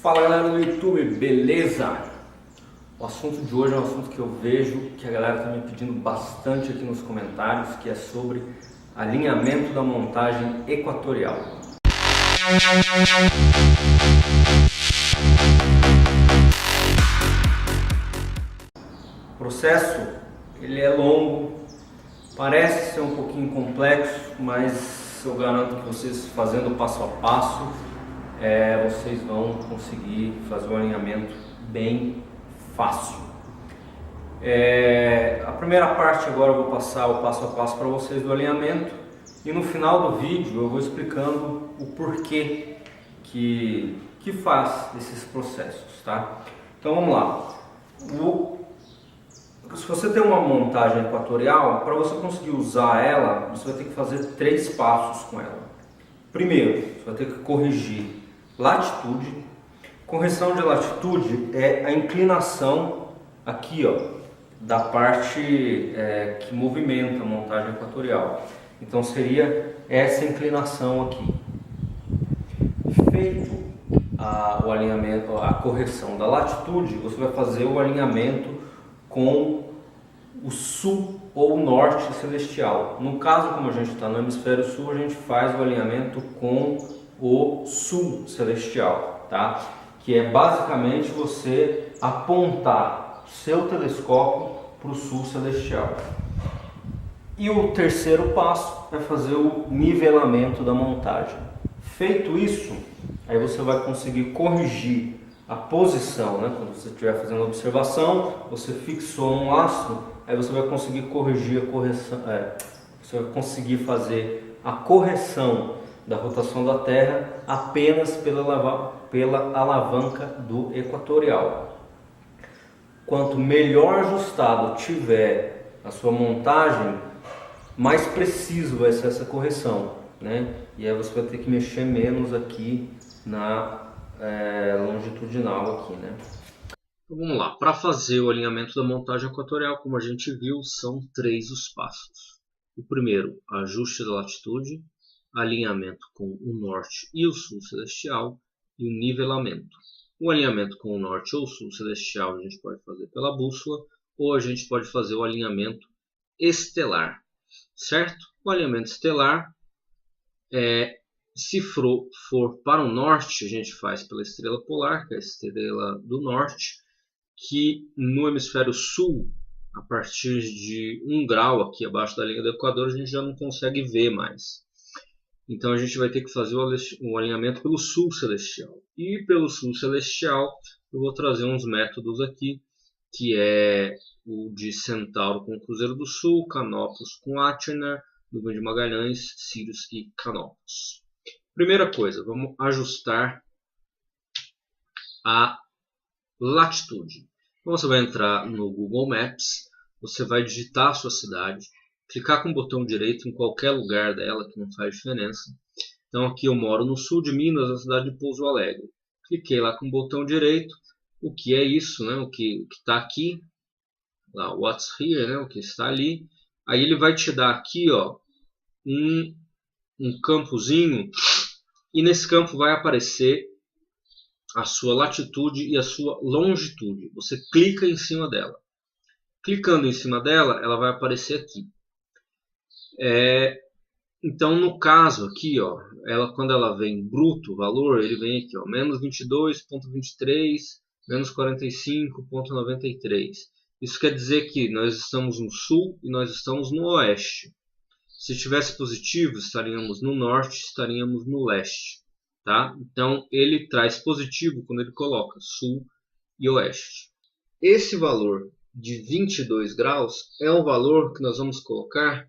Fala galera do YouTube, beleza? O assunto de hoje é um assunto que eu vejo que a galera está me pedindo bastante aqui nos comentários, que é sobre alinhamento da montagem equatorial. O processo ele é longo, parece ser um pouquinho complexo, mas eu garanto que vocês fazendo passo a passo vocês vão conseguir fazer um alinhamento bem fácil. A primeira parte agora eu vou passar o passo a passo para vocês do alinhamento e no final do vídeo eu vou explicando o porquê que faz esses processos, tá? Então vamos lá. Se você tem uma montagem equatorial, para você conseguir usar ela, você vai ter que fazer 3 passos com ela. Primeiro, você vai ter que corrigir latitude. Correção de latitude é a inclinação aqui, ó, da parte que movimenta a montagem equatorial. Então seria essa inclinação aqui. Feito o alinhamento, a correção da latitude, você vai fazer o alinhamento com o sul ou norte celestial. No caso, como a gente está no hemisfério sul, a gente faz o alinhamento com o sul celestial, tá? Que é basicamente você apontar seu telescópio para o sul celestial. E o terceiro passo é fazer o nivelamento da montagem. Feito isso, aí você vai conseguir corrigir a posição, né? Quando você estiver fazendo a observação, você fixou um laço, aí você vai conseguir corrigir a correção, você vai conseguir fazer a correção da rotação da Terra apenas pela alavanca do equatorial. Quanto melhor ajustado tiver a sua montagem, mais preciso vai ser essa correção, né? E aí você vai ter que mexer menos aqui na longitudinal aqui, né? Então vamos lá, para fazer o alinhamento da montagem equatorial, como a gente viu, são 3 os passos. O primeiro, ajuste da latitude, alinhamento com o norte e o sul celestial e o nivelamento. O alinhamento com o norte ou o sul celestial a gente pode fazer pela bússola ou a gente pode fazer o alinhamento estelar, certo? O alinhamento estelar se for para o norte, a gente faz pela estrela polar, que é a estrela do norte, que no hemisfério sul, a partir de 1 grau aqui abaixo da linha do Equador, a gente já não consegue ver mais. Então a gente vai ter que fazer o alinhamento pelo sul celestial. E pelo sul celestial eu vou trazer uns métodos aqui, que é o de Centauro com Cruzeiro do Sul, Canopus com Achernar, Nuvem de Magalhães, Sirius e Canopus. Primeira coisa, vamos ajustar a latitude. Então você vai entrar no Google Maps, você vai digitar a sua cidade, clicar com o botão direito em qualquer lugar dela, que não faz diferença. Então aqui eu moro no sul de Minas, na cidade de Pouso Alegre. Cliquei lá com o botão direito, o que é isso, né? O que está aqui, lá, what's here, né? O que está ali. Aí ele vai te dar aqui, ó, um campozinho, e nesse campo vai aparecer a sua latitude e a sua longitude. Você clica em cima dela. Clicando em cima dela, ela vai aparecer aqui. Então no caso aqui, ó, quando ela vem bruto o valor, ele vem aqui, ó, menos 22,23, menos 45,93. Isso quer dizer que nós estamos no sul e nós estamos no oeste. Se estivesse positivo, estaríamos no norte, estaríamos no leste, tá? Então ele traz positivo quando ele coloca sul e oeste. Esse valor de 22 graus é o valor que nós vamos colocar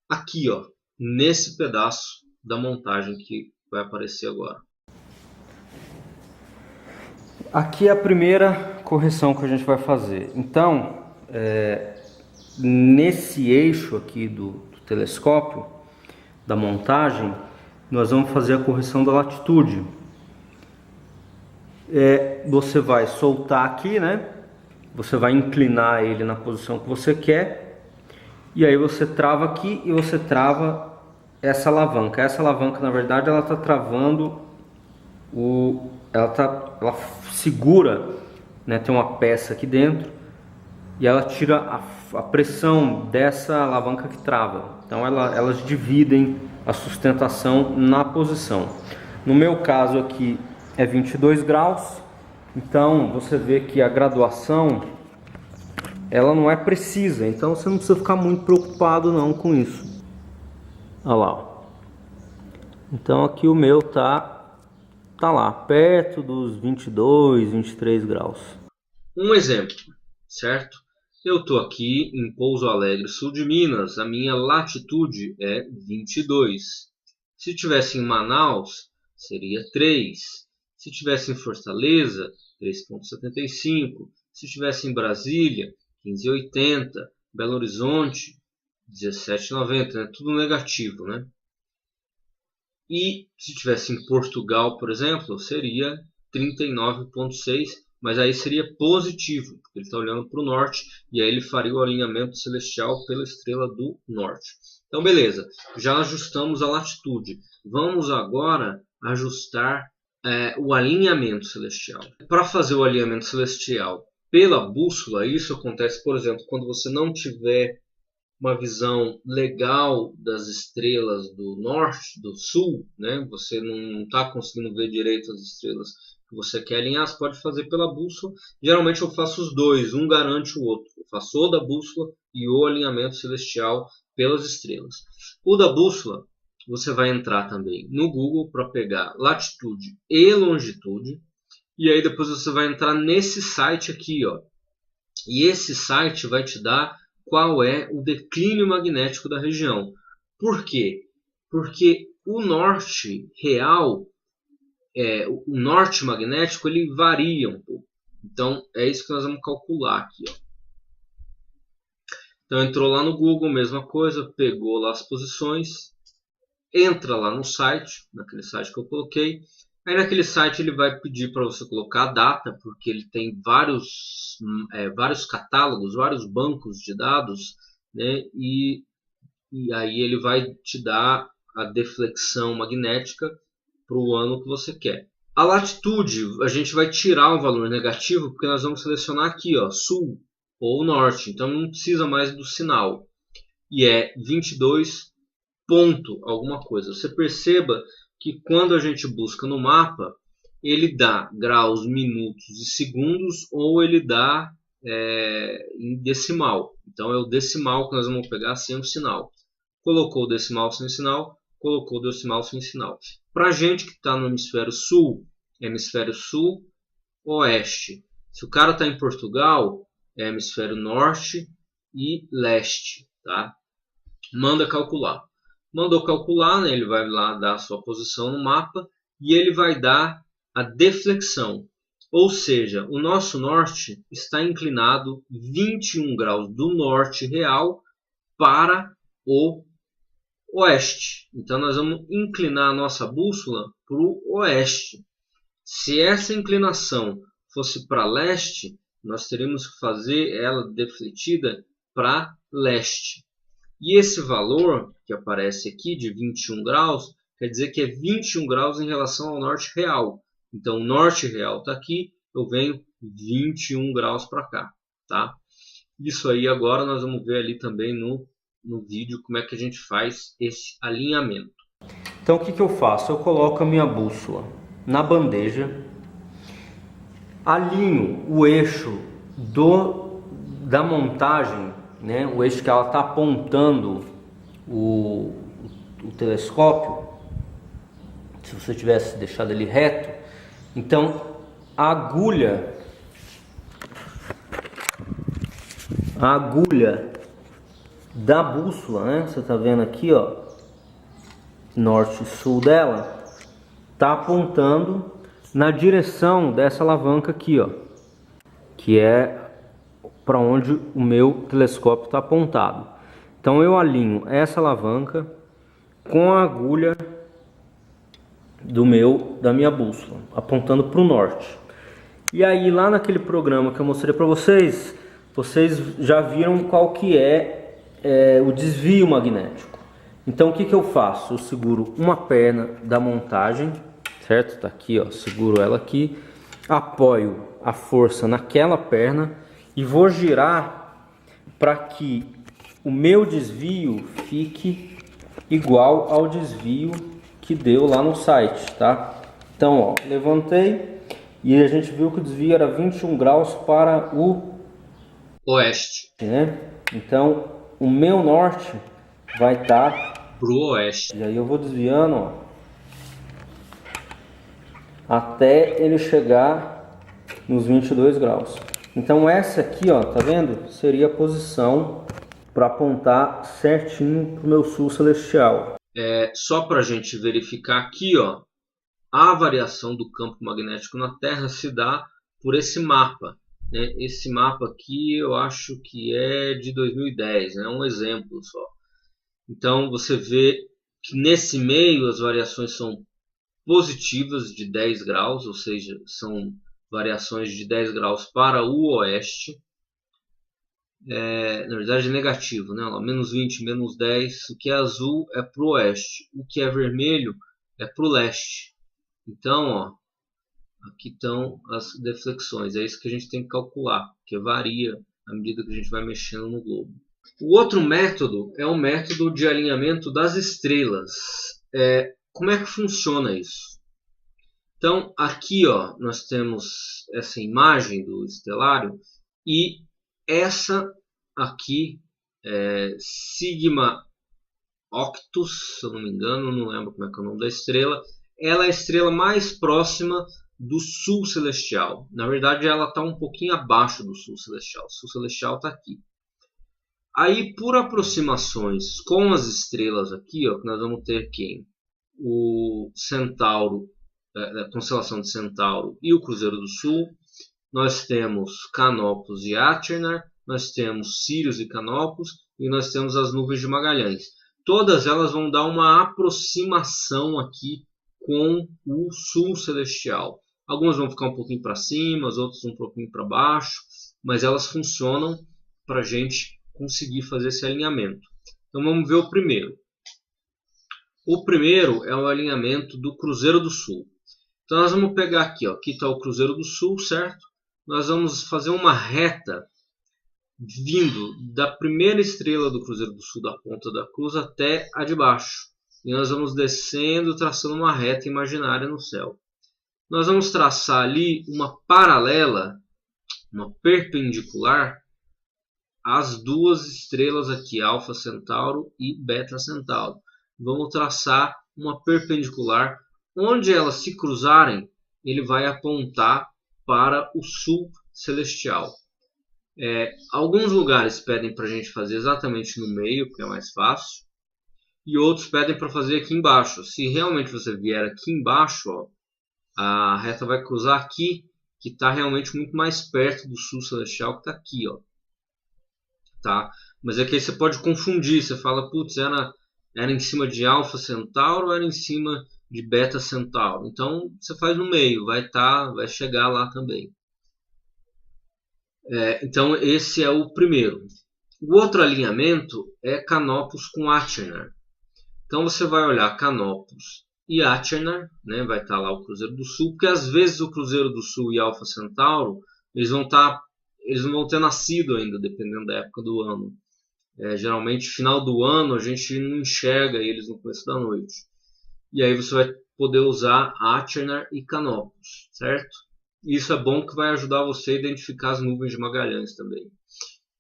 aqui, ó, nesse pedaço da montagem que vai aparecer agora. Aqui é a primeira correção que a gente vai fazer. Então, nesse eixo aqui do telescópio, da montagem, nós vamos fazer a correção da latitude. Você vai soltar aqui, né? Você vai inclinar ele na posição que você quer. E aí você trava aqui e você trava essa alavanca. Essa alavanca, na verdade, ela está travando ela segura, né, tem uma peça aqui dentro e ela tira a pressão dessa alavanca que trava. Então elas dividem a sustentação na posição. No meu caso aqui é 22 graus, então você vê que a graduação ela não é precisa, então você não precisa ficar muito preocupado não com isso. Olha lá, ó. Então aqui o meu tá lá, perto dos 22, 23 graus. Um exemplo, certo? Eu estou aqui em Pouso Alegre, sul de Minas, a minha latitude é 22. Se tivesse em Manaus, seria 3. Se tivesse em Fortaleza, 3,75. Se tivesse em Brasília, 15,80. Belo Horizonte, 17,90. Né? Tudo negativo, né? E se tivesse em Portugal, por exemplo, seria 39,6, mas aí seria positivo, porque ele está olhando para o norte, e aí ele faria o alinhamento celestial pela estrela do norte. Então, beleza, já ajustamos a latitude. Vamos agora ajustar o alinhamento celestial. Para fazer o alinhamento celestial pela bússola, isso acontece, por exemplo, quando você não tiver uma visão legal das estrelas do norte, do sul, né? Você não está conseguindo ver direito as estrelas que você quer alinhar, você pode fazer pela bússola. Geralmente eu faço os dois, um garante o outro. Eu faço o da bússola e o alinhamento celestial pelas estrelas. O da bússola, você vai entrar também no Google para pegar latitude e longitude, e aí depois você vai entrar nesse site aqui, ó. E esse site vai te dar qual é o declínio magnético da região. Por quê? Porque o norte real, o norte magnético, ele varia um pouco. Então, é isso que nós vamos calcular aqui. Ó. Então, entrou lá no Google, mesma coisa, pegou lá as posições, entra lá no site, naquele site que eu coloquei. Aí naquele site ele vai pedir para você colocar a data, porque ele tem vários catálogos, vários bancos de dados, né? E aí ele vai te dar a deflexão magnética para o ano que você quer. A latitude, a gente vai tirar o valor negativo, porque nós vamos selecionar aqui, ó, sul ou norte, então não precisa mais do sinal. E é 22 ponto alguma coisa. Você perceba que quando a gente busca no mapa, ele dá graus, minutos e segundos, ou ele dá em decimal. Então é o decimal que nós vamos pegar sem o sinal. Colocou o decimal sem sinal, colocou o decimal sem sinal. Para a gente que está no hemisfério sul, oeste. Se o cara está em Portugal, é hemisfério norte e leste. Tá? Manda calcular. Mandou calcular, né? Ele vai lá dar a sua posição no mapa e ele vai dar a deflexão. Ou seja, o nosso norte está inclinado 21 graus do norte real para o oeste. Então nós vamos inclinar a nossa bússola para o oeste. Se essa inclinação fosse para leste, nós teríamos que fazer ela defletida para leste. E esse valor que aparece aqui de 21 graus, quer dizer que é 21 graus em relação ao norte real. Então o norte real está aqui, eu venho 21 graus para cá. Tá? Isso aí agora nós vamos ver ali também no vídeo como é que a gente faz esse alinhamento. Então o que eu faço? Eu coloco a minha bússola na bandeja, alinho o eixo da montagem, né, o eixo que ela está apontando o telescópio. Se você tivesse deixado ele reto, então a agulha da bússola, né, você está vendo aqui, ó, norte e sul dela, está apontando na direção dessa alavanca aqui, ó, que é para onde o meu telescópio está apontado. Então eu alinho essa alavanca com a agulha da minha bússola, apontando para o norte. E aí lá naquele programa que eu mostrei para vocês, vocês já viram qual que é o desvio magnético. Então o que eu faço? Eu seguro uma perna da montagem, certo? Tá aqui, ó, seguro ela aqui, apoio a força naquela perna e vou girar para que o meu desvio fique igual ao desvio que deu lá no site, tá? Então, ó, levantei e a gente viu que o desvio era 21 graus para o oeste, né? Então, o meu norte vai estar pro oeste. E aí eu vou desviando, ó, até ele chegar nos 22 graus. Então essa aqui, ó, tá vendo? Seria a posição para apontar certinho pro meu sul celestial. Só para a gente verificar aqui, ó, a variação do campo magnético na Terra se dá por esse mapa, né? Esse mapa aqui eu acho que é de 2010, é um exemplo só. Então você vê que nesse meio as variações são positivas de 10 graus, ou seja, são variações de 10 graus para o oeste. Na verdade é negativo, né? Menos 20, menos 10. O que é azul é para o oeste, o que é vermelho é para o leste. Então, ó, aqui estão as deflexões. É isso que a gente tem que calcular, porque varia à medida que a gente vai mexendo no globo. O outro método é o método de alinhamento das estrelas. Como é que funciona isso? Então, aqui ó, nós temos essa imagem do estelário e essa aqui é Sigma Octus, se eu não me engano, não lembro como é que é o nome da estrela. Ela é a estrela mais próxima do sul celestial. Na verdade, ela está um pouquinho abaixo do sul celestial. O sul celestial está aqui. Aí, por aproximações com as estrelas aqui, ó, nós vamos ter quem? O Centauro, a constelação de Centauro e o Cruzeiro do Sul. Nós temos Canopus e Achernar. Nós temos Sirius e Canopus. E nós temos as nuvens de Magalhães. Todas elas vão dar uma aproximação aqui com o sul celestial. Algumas vão ficar um pouquinho para cima, as outras um pouquinho para baixo, mas elas funcionam para a gente conseguir fazer esse alinhamento. Então vamos ver o primeiro. O primeiro é o alinhamento do Cruzeiro do Sul. Então nós vamos pegar aqui, ó, aqui está o Cruzeiro do Sul, certo? Nós vamos fazer uma reta vindo da primeira estrela do Cruzeiro do Sul, da ponta da cruz, até a de baixo. E nós vamos descendo, traçando uma reta imaginária no céu. Nós vamos traçar ali uma paralela, uma perpendicular, às duas estrelas aqui, Alfa Centauro e Beta Centauro. Vamos traçar uma perpendicular. Onde elas se cruzarem, ele vai apontar para o sul celestial. Alguns lugares pedem para a gente fazer exatamente no meio, porque é mais fácil. E outros pedem para fazer aqui embaixo. Se realmente você vier aqui embaixo, ó, a reta vai cruzar aqui, que está realmente muito mais perto do sul celestial, que está aqui. Ó. Tá? Mas é que aí você pode confundir. Você fala, putz, era em cima de Alfa Centauro ou era em cima de Beta Centauro? Então você faz no meio, vai chegar lá também. Então esse é o primeiro. O outro alinhamento é Canopus com Achernar. Então você vai olhar Canopus e Achernar, né? Vai estar lá o Cruzeiro do Sul, porque às vezes o Cruzeiro do Sul e Alfa Centauro eles não vão ter nascido ainda, dependendo da época do ano. Geralmente final do ano a gente não enxerga eles no começo da noite. E aí você vai poder usar Achernar e Canopus, certo? Isso é bom que vai ajudar você a identificar as nuvens de Magalhães também.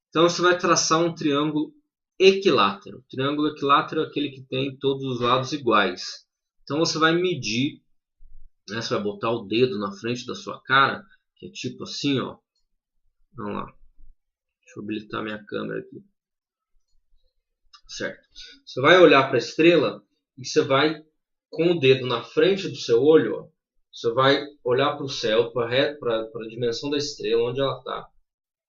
Então você vai traçar um triângulo equilátero. O triângulo equilátero é aquele que tem todos os lados iguais. Então você vai medir, né? Você vai botar o dedo na frente da sua cara, que é tipo assim, ó. Vamos lá. Deixa eu habilitar minha câmera aqui. Certo. Você vai olhar para a estrela e você vai, com o dedo na frente do seu olho, ó, você vai olhar para o céu, para a dimensão da estrela, onde ela está.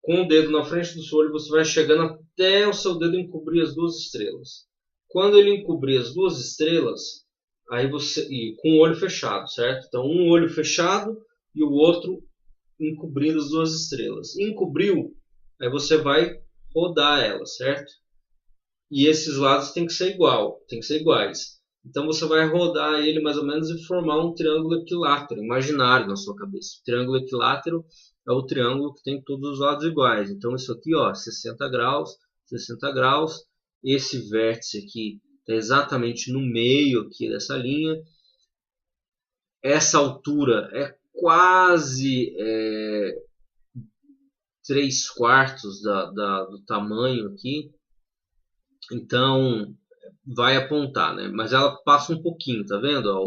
Com o dedo na frente do seu olho, você vai chegando até o seu dedo encobrir as duas estrelas. Quando ele encobrir as duas estrelas, aí e com o olho fechado, certo? Então, um olho fechado e o outro encobrindo as duas estrelas. Encobriu, aí você vai rodar ela, certo? E esses lados tem que ser iguais. Então você vai rodar ele mais ou menos e formar um triângulo equilátero, imaginário na sua cabeça. O triângulo equilátero é o triângulo que tem todos os lados iguais. Então isso aqui, ó, 60 graus, 60 graus. Esse vértice aqui está exatamente no meio aqui dessa linha. Essa altura é quase 3/4 do tamanho aqui. Então vai apontar, né? Mas ela passa um pouquinho, tá vendo? Ó,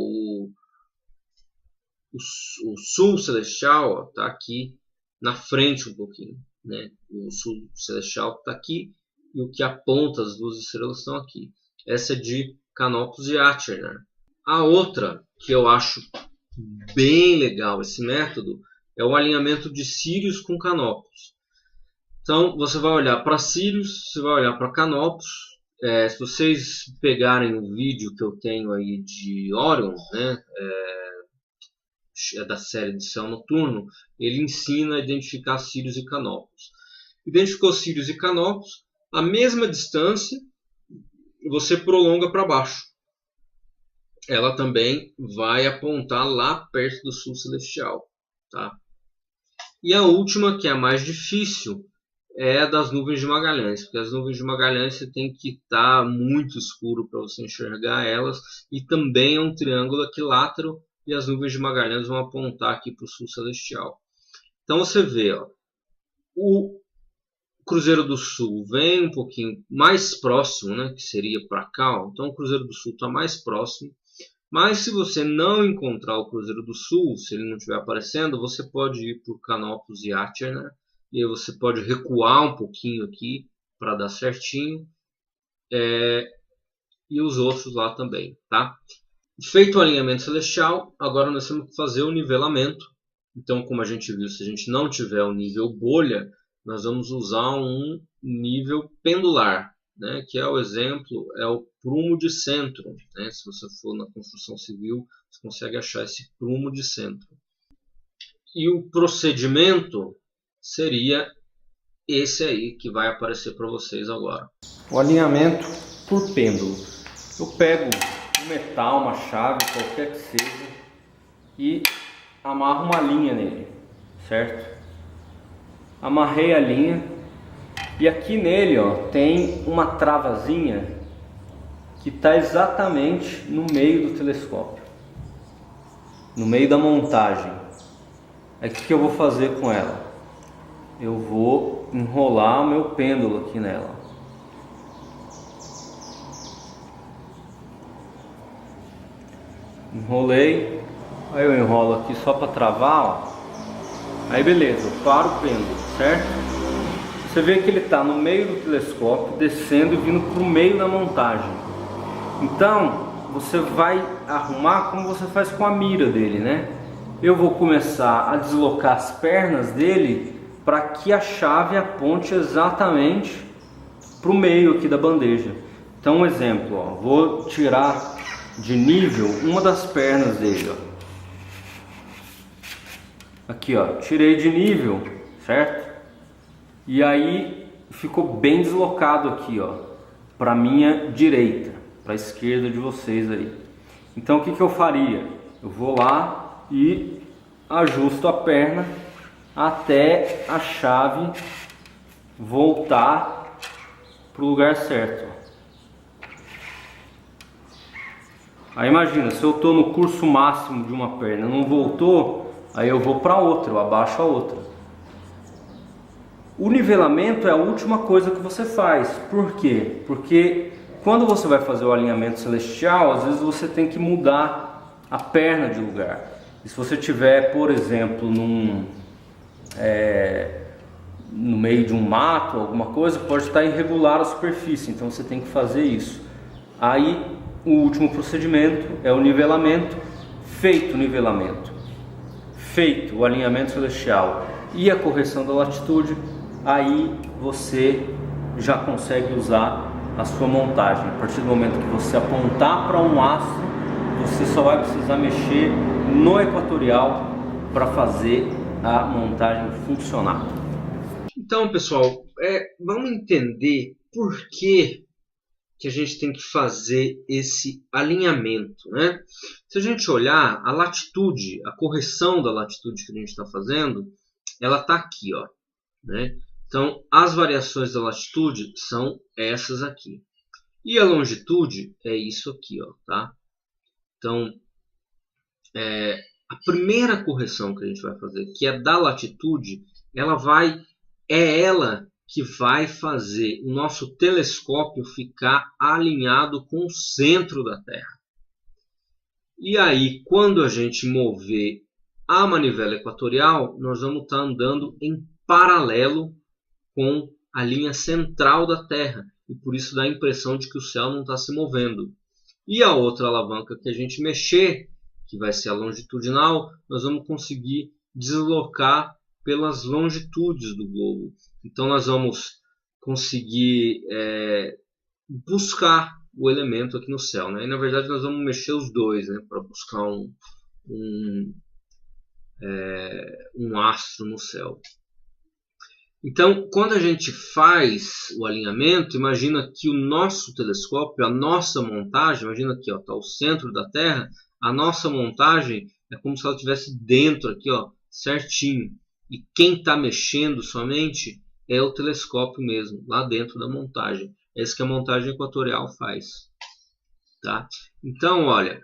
o sul celestial está aqui na frente um pouquinho, né? O sul celestial está aqui e o que aponta as duas estrelas estão aqui. Essa é de Canopus e Achernar. A outra que eu acho bem legal esse método é o alinhamento de Sirius com Canopus. Então você vai olhar para Sirius, você vai olhar para Canopus. Se vocês pegarem o vídeo que eu tenho aí de Orion, né, da série de Céu Noturno, ele ensina a identificar Sirius e Canopus. Identificou Sirius e Canopus, a mesma distância você prolonga para baixo. Ela também vai apontar lá perto do sul celestial. Tá? E a última, que é a mais difícil, é a das nuvens de Magalhães, porque as nuvens de Magalhães você tem que estar muito escuro para você enxergar elas, e também é um triângulo equilátero, e as nuvens de Magalhães vão apontar aqui para o sul celestial. Então você vê, ó, o Cruzeiro do Sul vem um pouquinho mais próximo, né, que seria para cá, ó. Então o Cruzeiro do Sul está mais próximo. Mas se você não encontrar o Cruzeiro do Sul, se ele não estiver aparecendo, você pode ir por Canopus e Achernar, e aí você pode recuar um pouquinho aqui para dar certinho, e os outros lá também, tá? Feito o alinhamento celestial, agora nós temos que fazer o nivelamento. Então, como a gente viu, se a gente não tiver o nível bolha, nós vamos usar um nível pendular, né? Que é o exemplo, é o prumo de centro. Né? Se você for na construção civil, você consegue achar esse prumo de centro. E o procedimento seria esse aí que vai aparecer para vocês agora. O alinhamento por pêndulo. Eu pego um metal, uma chave, qualquer que seja, e amarro uma linha nele, certo? Amarrei a linha e aqui nele, ó, tem uma travazinha que está exatamente no meio do telescópio, no meio da montagem. Aí o que eu vou fazer com ela? Eu vou enrolar o meu pêndulo aqui nela. Enrolei, aí eu enrolo aqui só para travar, ó. Aí beleza, eu paro o pêndulo, certo? Você vê que ele está no meio do telescópio, descendo e vindo para o meio da montagem. Então, você vai arrumar como você faz com a mira dele, né? Eu vou começar a deslocar as pernas dele para que a chave aponte exatamente para o meio aqui da bandeja. Então, um exemplo, ó, vou tirar de nível uma das pernas dele, ó. Aqui, ó, tirei de nível, certo? E aí ficou bem deslocado aqui, ó, para minha direita, para a esquerda de vocês aí. Então o que eu faria? Eu vou lá e ajusto a perna até a chave voltar para o lugar certo. Aí imagina, se eu estou no curso máximo de uma perna, não voltou, aí eu vou para outra, eu abaixo a outra. O nivelamento é a última coisa que você faz. Por quê? Porque quando você vai fazer o alinhamento celestial, às vezes você tem que mudar a perna de lugar. E se você tiver, por exemplo, no meio de um mato, alguma coisa, pode estar irregular a superfície, então você tem que fazer isso. Aí o último procedimento é o nivelamento. Feito o nivelamento, feito o alinhamento celestial e a correção da latitude, aí você já consegue usar a sua montagem. A partir do momento que você apontar para um astro, você só vai precisar mexer no equatorial para fazer a montagem funcionar. Então, pessoal, vamos entender por que que a gente tem que fazer esse alinhamento, né? Se a gente olhar a latitude, a correção da latitude que a gente está fazendo, ela está aqui, ó, né? Então, as variações da latitude são essas aqui. E a longitude é isso aqui, ó, tá? Então, a primeira correção que a gente vai fazer, que é da latitude, é ela que vai fazer o nosso telescópio ficar alinhado com o centro da Terra. E aí, quando a gente mover a manivela equatorial, nós vamos estar andando em paralelo com a linha central da Terra. E por isso dá a impressão de que o céu não está se movendo. E a outra alavanca que a gente mexer, que vai ser a longitudinal, nós vamos conseguir deslocar pelas longitudes do globo. Então nós vamos conseguir buscar o elemento aqui no céu, né? E na verdade nós vamos mexer os dois, né? Para buscar um astro no céu. Então, quando a gente faz o alinhamento, imagina que o nosso telescópio, a nossa montagem, imagina aqui, está o centro da Terra, a nossa montagem é como se ela estivesse dentro aqui, ó, certinho. E quem está mexendo somente é o telescópio mesmo, lá dentro da montagem. É isso que a montagem equatorial faz. Tá? Então, olha,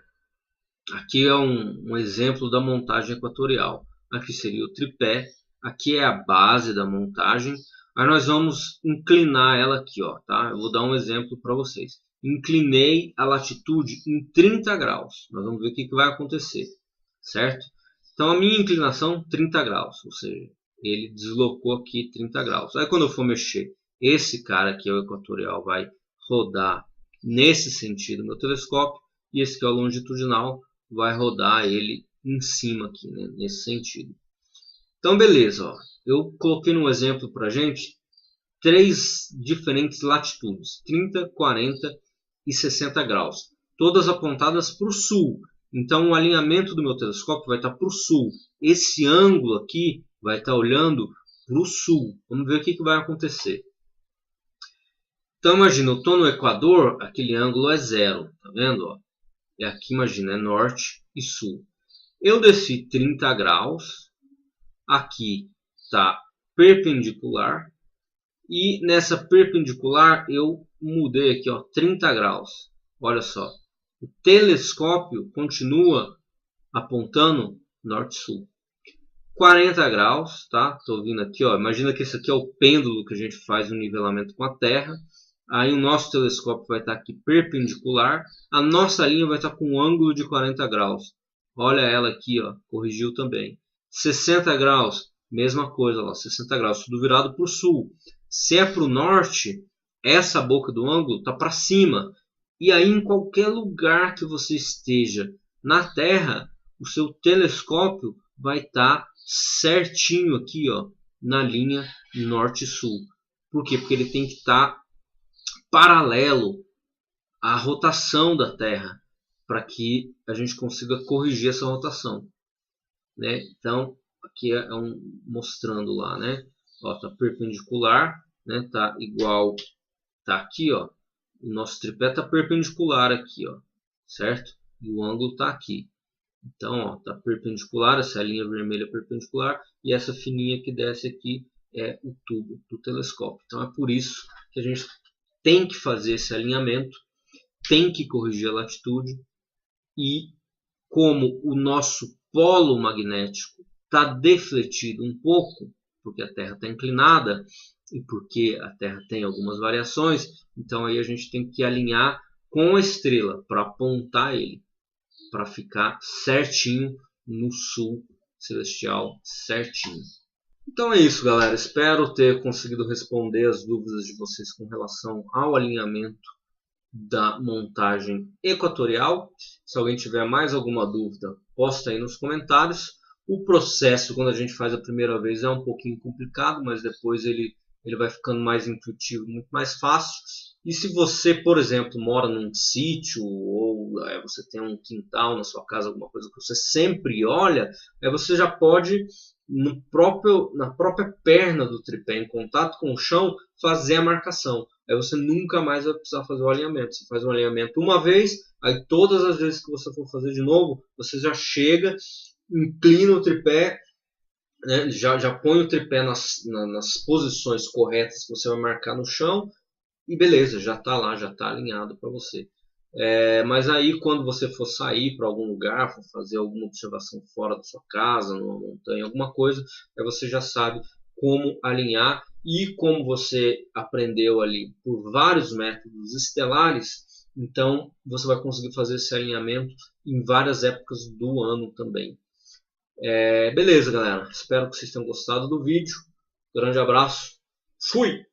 aqui é um exemplo da montagem equatorial. Aqui seria o tripé. Aqui é a base da montagem. Aí nós vamos inclinar ela aqui, ó, tá? Eu vou dar um exemplo para vocês. Inclinei a latitude em 30 graus. Nós vamos ver o que vai acontecer, certo? Então a minha inclinação 30 graus, ou seja, ele deslocou aqui 30 graus. Aí quando eu for mexer, esse cara aqui, o equatorial, vai rodar nesse sentido meu telescópio. E esse que é o longitudinal vai rodar ele em cima aqui, né, nesse sentido. Então, beleza, ó. Eu coloquei um exemplo para a gente 3 diferentes latitudes, 30, 40 e 60 graus, todas apontadas para o sul. Então, o alinhamento do meu telescópio vai estar para o sul. Esse ângulo aqui vai estar olhando para o sul. Vamos ver o que vai acontecer. Então, imagina, eu estou no Equador, aquele ângulo é 0, tá vendo? Ó? E aqui, imagina, é norte e sul. Eu desci 30 graus. Aqui está perpendicular e nessa perpendicular eu mudei aqui, ó, 30 graus. Olha só, o telescópio continua apontando norte-sul. 40 graus, tá? Estou vindo aqui, ó. Imagina que esse aqui é o pêndulo que a gente faz no nivelamento com a Terra. Aí o nosso telescópio vai estar aqui perpendicular. A nossa linha vai estar com um ângulo de 40 graus. Olha ela aqui, ó, corrigiu também. 60 graus, mesma coisa lá, 60 graus, tudo virado para o sul. Se é para o norte, essa boca do ângulo está para cima. E aí em qualquer lugar que você esteja na Terra, o seu telescópio vai estar certinho aqui, ó, na linha norte-sul. Por quê? Porque ele tem que estar paralelo à rotação da Terra, para que a gente consiga corrigir essa rotação. Né? Então, aqui é mostrando lá, né? Ó, tá perpendicular, né? Tá igual, tá aqui, ó. O nosso tripé tá perpendicular aqui, ó, certo? E o ângulo tá aqui. Então, ó, tá perpendicular, essa linha vermelha é perpendicular e essa fininha que desce aqui é o tubo do telescópio. Então, é por isso que a gente tem que fazer esse alinhamento, tem que corrigir a latitude e como o nosso polo magnético está defletido um pouco, porque a Terra está inclinada e porque a Terra tem algumas variações, então aí a gente tem que alinhar com a estrela para apontar ele, para ficar certinho no sul celestial, certinho. Então é isso, galera. Espero ter conseguido responder as dúvidas de vocês com relação ao alinhamento da montagem equatorial. Se alguém tiver mais alguma dúvida, posta aí nos comentários. O processo, quando a gente faz a primeira vez, é um pouquinho complicado, mas depois ele vai ficando mais intuitivo, muito mais fácil. E se você, por exemplo, mora num sítio ou você tem um quintal na sua casa, alguma coisa que você sempre olha, você já pode, na própria perna do tripé, em contato com o chão, fazer a marcação. aí você nunca mais vai precisar fazer o alinhamento. Você faz o alinhamento uma vez, aí todas as vezes que você for fazer de novo, você já chega, inclina o tripé, né, já põe o tripé nas posições corretas que você vai marcar no chão, e beleza, já está lá, já está alinhado para você. Mas aí quando você for sair para algum lugar, for fazer alguma observação fora da sua casa, numa montanha, alguma coisa, aí você já sabe como alinhar, e como você aprendeu ali por vários métodos estelares, então você vai conseguir fazer esse alinhamento em várias épocas do ano também. Beleza, galera, espero que vocês tenham gostado do vídeo. Grande abraço, fui!